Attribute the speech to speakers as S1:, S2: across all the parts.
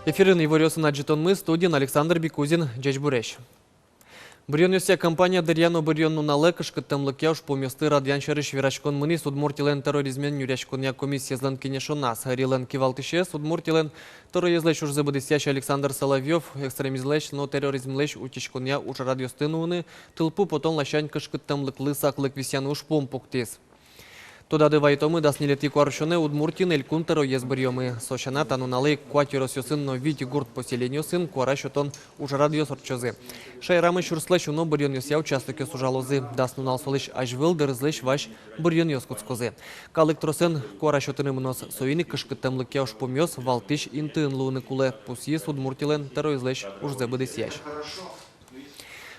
S1: Эфирын Ивориосын аджитонмы студиян Александр Бикузин, Джечбуреш. Брионюся компания Дарьяно Барионну налэкаш кыттымлык яуш поместы радианчарыш вирашкон мыни судмуртилен терроризмен юряшконя комиссия злан кенешонас. Рилен кивалтыше судмуртилен терроризлеш уж забыдысящий Александр Соловьев экстремизлеш, но терроризмлеш утечконя уж радиостынуны тылпу потом лащань кышкыттымлык лысаклык висян уж помпуктес. Туда дывайтомы даснилети куаршоне удмуртин элькун терроез барьемы. Сошана тануналей куатиросёсын но вити гурт поселенёсын куарашотон уж радиос орчозы. Шайрамы шурслеш уно барьёнёся участок сужалозы. Даснунал солыш ажвыл дырзлеш ваш барьёнёс куцкозы. Калык тросен куарашотыны мнос соини кышкыттымлык яуш помёс валтыш интын луны куле. Пусьес удмуртилен терроезлеш уж забыдысящ.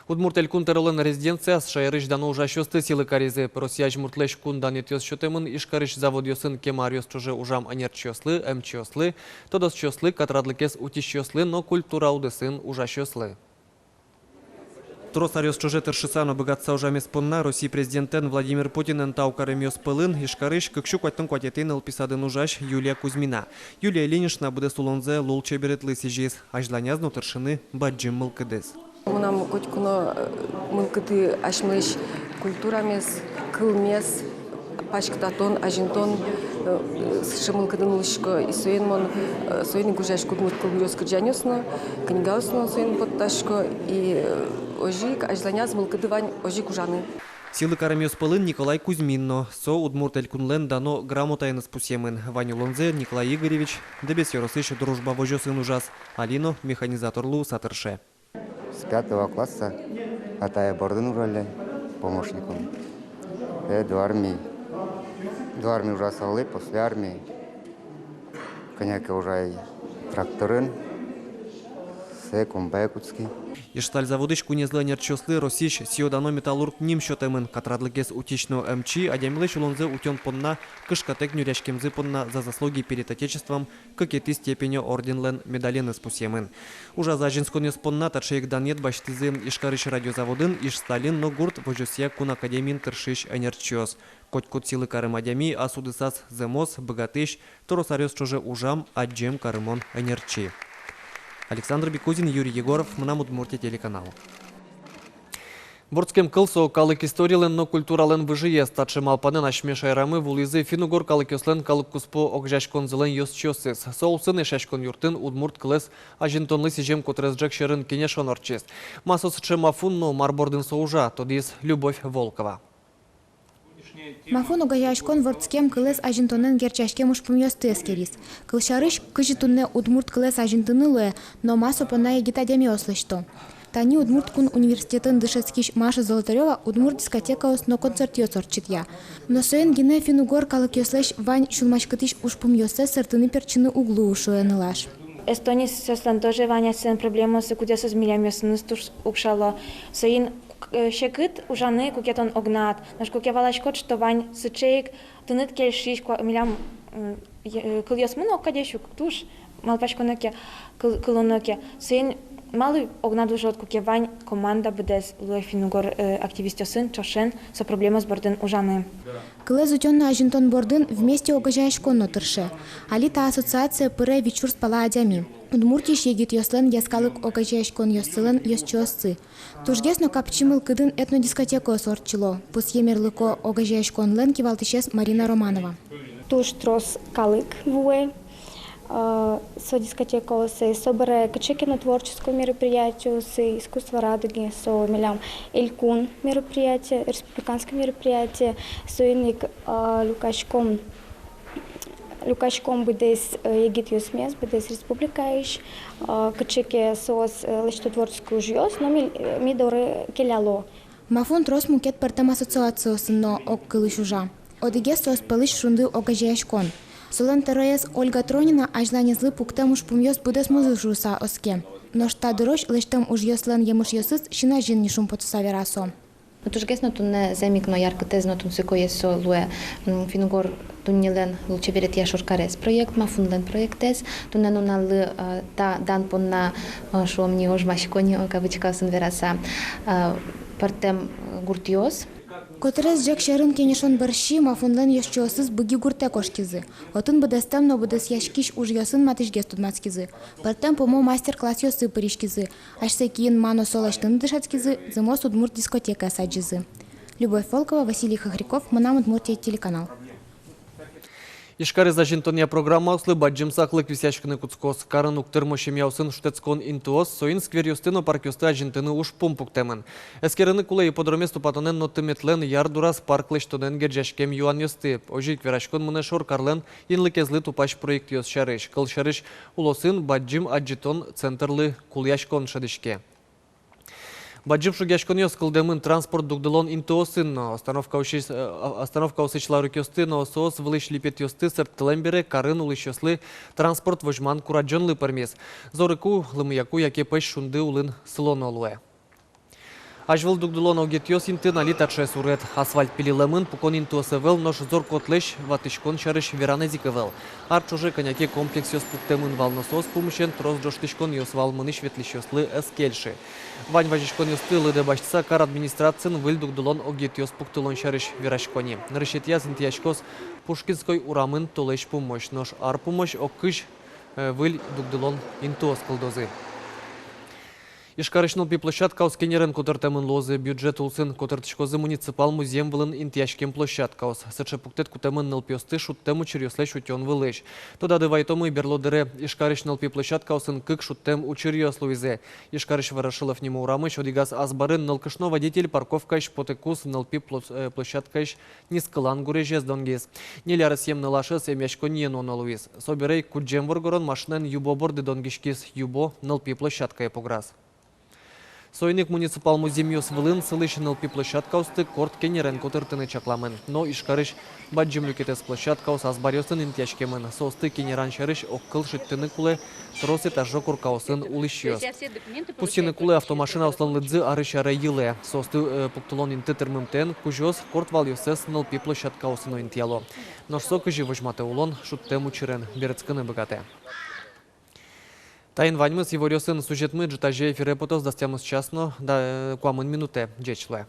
S1: Удмурт элькун терролен резиденция с шайрыш дано уже шёсты силы каризы. Просияж муртлеш кун данетёс шётемын ишкарыш заводёсын кемариос чуже ужам анерчёслы, эмчёслы, тодос чёслы, катрадлыкес утищёслы, но культура удысын ужа шёслы. Тросарёс чуже тершисано богатца ужам испонна России президентен Владимир Путин энтаукарымёс пылын ишкарыш кыкшу кваттын кватетын элписадын ужаш Юлия Кузьмина. Юлия Ильинична буде сулонзе лул чеберет сижис, ажланязно тершины баджим мылкыдес.
S2: Нам котькуно мылкыты ашмлыш культурамес, кылмес, пашктатон, ажинтон, шымылкыдын лышко и соен гужаш кудмут кылмёс кырджанёсно, книгаосно соен потташко и ожик ажланяз мылкыды вань ожик ужаны.
S1: Силы карамёс пылын Николай Кузьминно, со удмурт элькунлен дано грамотайны спусемын. Ваню Лонзе Николай Игоревич, дебес ёросыш дружба вожёсын ужас, Алино механизаторлу сатырше.
S3: С 5 класса Атая Бордын урали помощником. До армии. До армии ужасалы, после армии. Коняка уже тракторын. Все комбай куцки.
S1: Ишталь заводыш кунезлы нерчослы Росиш сиодано металлург ним шотемын катрадлыкес утично МЧ, адямлыш улонзе утен понна кышкатек нюряшкемзы понна за заслуги перед Отечеством какеты степени орденлен медалены спусемын. Уже за женсконес понна татшеек данет баштызы ишкарыш радиозаводын иш Сталин но гурт вожосия кун академин тершиш энерчос. Коть-кот силы карым адями асудысас земос богатыш торосарёс чуже ужам аджем карымон энерчи. Александр Бикузин, Юрий Егоров, Мнамудмуртия телеканал. Борцкем кылсо калык историялен, но культурален выжие статши малпанен ашме шайрамы вулизы финугор калык ёслен калык куспо огжашкон зелен ёсчёсыз. Соусын эшашкон юртын удмурт кылес ажинтонлы сижем котрес джекшерын кенешон орчест. Масос чемафунно марбордын соужа, тодис Любовь Волкова.
S4: Мафону гаяшкон ворцкем кылес ажинтонен герчашкем ушпумьёс тескерис. Кылшарыш кыжитунне удмурт кылес ажинтынылы, но масо пона егита демиослышто. Тани удмурт кун университетын дышецкиш Маша Золотарева удмурт дискотекаос но концертиос орчитья. Но соен гине финугор калык ёслеш вань шулмашкатиш ушпумьёсе сыртыны перчины углу ушуэнылаш.
S5: Эстонис сослан тоже ваня сен проблема с кудеса с милям ёсыныс туш укшало. Соин шекыт ужаны кукетон огнат. Наш кукевалашкот, что вань сычеек тынет кельшиш милям кыльёс муно кадешук туш малпашконоке кылоноке. Соин малый огнат ужот кукевань команда бдес луэфинугор активистёсын чошен со проблема с бордын ужаны.
S4: Кылез утённа ажинтон бордын вместе огажаешконно тырше. Алита ассоциация пыре вечур спала адями. Удмуртиш егит ёслен яскалык огажаешкон ёссылен ёсчёсцы. Тужгесно капчимыл кыдын этнодискотеко сорчило. Пусьемерлыко огажаешкон лен кивалтышес Марина Романова.
S6: Туш трос калык вуэ. Со дискотеко се собере качекино творческое мероприятие, с искусство радуги, со милям элькун мероприятие, республиканское мероприятие, со иник Лукашком будес егит юсмес, будес республикаиш, качеке сос лечто творческую жьёс, но ми доре келяло.
S4: Мафон трос мукет партам ассоциациясын но оккылыш ужа. Одиге сос пылыш шунды огажаешкон. Солен терроез Ольга Тронина ажланезлы пуктем уж пумьёс будес музыжуса оске. Но шта дорож лештем уж ёслен емуш ёсыс шина жин нишум потусаверасо.
S7: Тужгесно тунне земикно ярко тезно тун секо есо луе финугор туннилен лучеверет яшуркарес проект мафунлен проектес тунне нуналы та дан понна шомни ожмашкони кавычка сунвераса партем гуртиос
S4: Которез жак шарын кенешон барши мафунлен ёшчуосыз быги гурте кошкизы. Отын быдастам но быдас яшкиш уж ёсын матышгес тудмацкизы. Партем помо мастер-класс ёсы паришкизы. Ашсе киен мано солаштын дышацкизы, зымос удмурт дискотека саджизы. Любовь Волкова, Василий Хохряков, Манам Удмуртия, телеканал.
S1: Ишкари зажинтония программа услы баджим сахлык висяшканы куцкос. Карын уктырмо шемяусын штецкон интуос, соин сквер юстыно парк юсты ажинтыны уж пумпуктемен. Эскерыны кулы ипподроместу патонен нотыметлен ярдурас парклыш тонен герджашкем юан юсты. Ожик верашкон мыны шор карлен инлыкезлы тупаш проект юс шарыш. Кыл шарыш улосын баджим аджитон центрлы куляшкон шадышке. Баджим шугяшкон ёс кылдемын транспорт дугдылон интуосын. Остановка усычлары кёсты, но соос вылыш липет ёсты сырттылен карын улыш ёслы транспорт вожман кураджонлы пармес. Зорыку лымыяку яке пэш шунды улын сылон олуэ. Ажвыл дугдылон огетёс инты налит атшес урет. Асфальт пилилемын пукон интуосевел, но зор котлеш ватышкон шарыш веранезикевел. Арчуже коняке комплекс ёс пуктемын валносос пумышен трос джоштышкон ёс валмыныш ветлиш ёслы эскельши. Вань важишкон ёсты лыды башца кар администрациян выл дугдылон огетёс пуктылон шарыш верашкони. Нарышетьяс интияшкос Пушкинской урамын толеш пумощ, нож ар пумощ окыш выл дугдылон интуос кылдозы. Ишкарышныл площадка ускенерен котыртемын лозы бюджет улсын котыртышкозы муниципал музеем вылын интияшкем площадкаус. Сычы пуктет кутемын нылпёсты шуттему чирьёсле шутён вылыш. Тода дывайтомы берлодыре Ишкарышныл площадкаусын кык шуттем учирьёслуизе. Ишкарыш Ворошилов нему урамыш одигаз азбарын нылкышно водитель парковкаш потекус нылпи площадкаш нискылан гурежез донгез. Нелярыс ем нылашыз эмяшко ниен оналуиз. Соберей куджем варгорон машинен юбо борды донгишкис юбо нылпи площадка пограз. Сойник муниципал музеем ёс вылын сылышын площадкаусты корт кенерен котыртыны чакламын. Но Ишкарыш баджим люкетес площадкаус азбарёсын интяшкемын. Состы кенеран шарыш оккыл шыттыны кулы трос этажо куркаусын улышьёс. Пустины кулы автомашина усланлыдзы арышары йылы. Состы пуктулон инты термымтен кужёс корт вал ёсес нылпи площадкаусын интяло. Ношсо кыжи вожматы улон шуттем учырен берецкыны богате. Тайн ваньмыз его рёсын сюжетмы джитаже эфире потос дастямыз часно да куамын минуте джечле.